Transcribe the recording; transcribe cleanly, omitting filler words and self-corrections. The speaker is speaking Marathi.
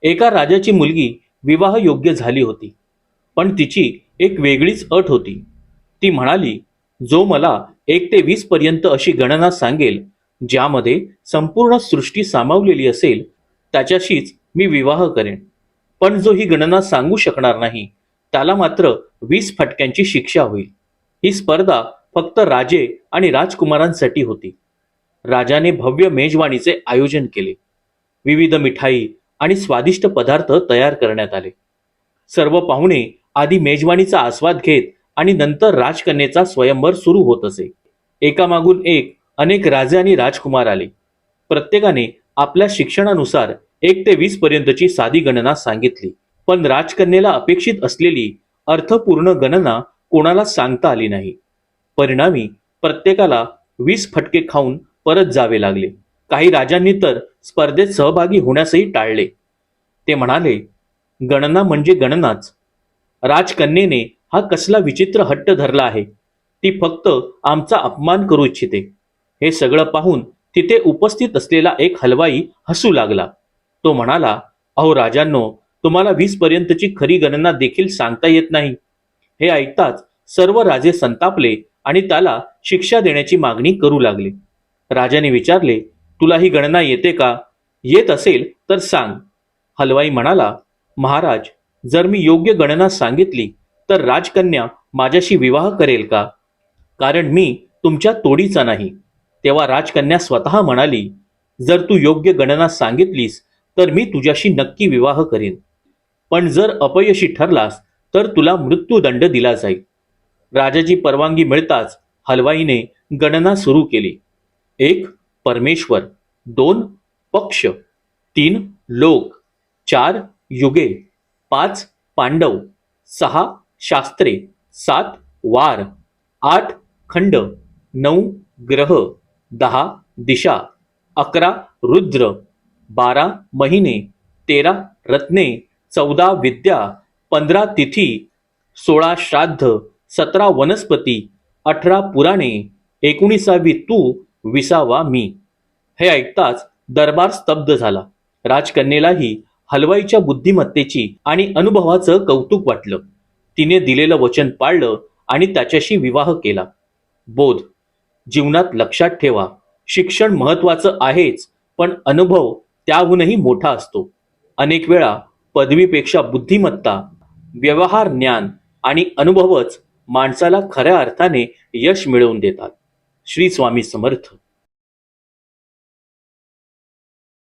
एका राजाची मुलगी विवाह योग्य झाली होती, पण तिची एक वेगळीच अट होती. ती म्हणाली, जो मला 1 ते 20 पर्यंत अशी गणना सांगेल ज्यामध्ये संपूर्ण सृष्टी सामावलेली असेल, त्याच्याशीच मी विवाह करेन. पण जो ही गणना सांगू शकणार नाही त्याला मात्र 20 फटक्यांची शिक्षा होईल. ही स्पर्धा फक्त राजे आणि राजकुमारांसाठी होती. राजाने भव्य मेजवानीचे आयोजन केले. विविध मिठाई आणि स्वादिष्ट पदार्थ तयार करण्यात आले. सर्व पाहुणे आधी मेजवानीचा आस्वाद घेत आणि नंतर राजकन्येचा स्वयंवर सुरू होत असे. एकामागून एक अनेक राजे आणि राजकुमार आले. प्रत्येकाने आपल्या शिक्षणानुसार 1 ते 20 पर्यंतची साधी गणना सांगितली, पण राजकन्येला अपेक्षित असलेली अर्थपूर्ण गणना कोणाला सांगता आली नाही. परिणामी प्रत्येकाला 20 फटके खाऊन परत जावे लागले. काही राजांनी तर स्पर्धेत सहभागी होण्यासही टाळले. ते म्हणाले, गणना म्हणजे गणनाच. राजकन्येने हा कसला विचित्र हट्ट धरला आहे. ती फक्त आमचा अपमान करू इच्छिते. हे सगळं पाहून तिथे उपस्थित असलेला एक हलवाई हसू लागला. तो म्हणाला, अहो राजांनो, तुम्हाला 20 पर्यंतची खरी गणना देखील सांगता येत नाही. हे ऐकताच सर्व राजे संतापले आणि त्याला शिक्षा देण्याची मागणी करू लागले. राजाने विचारले, तुला ही गणना येते का? येत असेल तर सांग. हलवाई म्हणाला, महाराज, जर मी योग्य गणना सांगितली तर राजकन्या माझ्याशी विवाह करेल का? कारण मी तुमच्या तोडीचा नाही. तेव्हा राजकन्या स्वतः म्हणाली, जर तू योग्य गणना सांगितलीस तर मी तुझ्याशी नक्की विवाह करीन. पण जर अपयशी ठरलास तर तुला मृत्यूदंड दिला जाईल. राजाची परवानगी मिळताच हलवाईने गणना सुरू केली. 1 परमेश्वर, 2 पक्ष, 3 लोक, 4 युगे, 5 पांडव, 6 शास्त्रे, 7 वार, 8 खंड, 9 ग्रह, 10 दिशा, 11 रुद्र, 12 महिने, 13 रत्ने, 14 विद्या, 15 तिथी, 16 श्राद्ध, 17 वनस्पती, 18 पुराणे, 19वी तू, 20वा मी. हे ऐकताच दरबार स्तब्ध झाला. राजकन्येलाही हलवाईच्या बुद्धिमत्तेची आणि अनुभवाचं कौतुक वाटलं. तिने दिलेलं वचन पाळलं आणि त्याच्याशी विवाह केला. बोध: जीवनात लक्षात ठेवा, शिक्षण महत्वाचं आहेच, पण अनुभव त्याहूनही मोठा असतो. अनेक वेळा पदवीपेक्षा बुद्धिमत्ता, व्यवहार ज्ञान आणि अनुभवच माणसाला खऱ्या अर्थाने यश मिळवून देतात. श्री स्वामी समर्थ.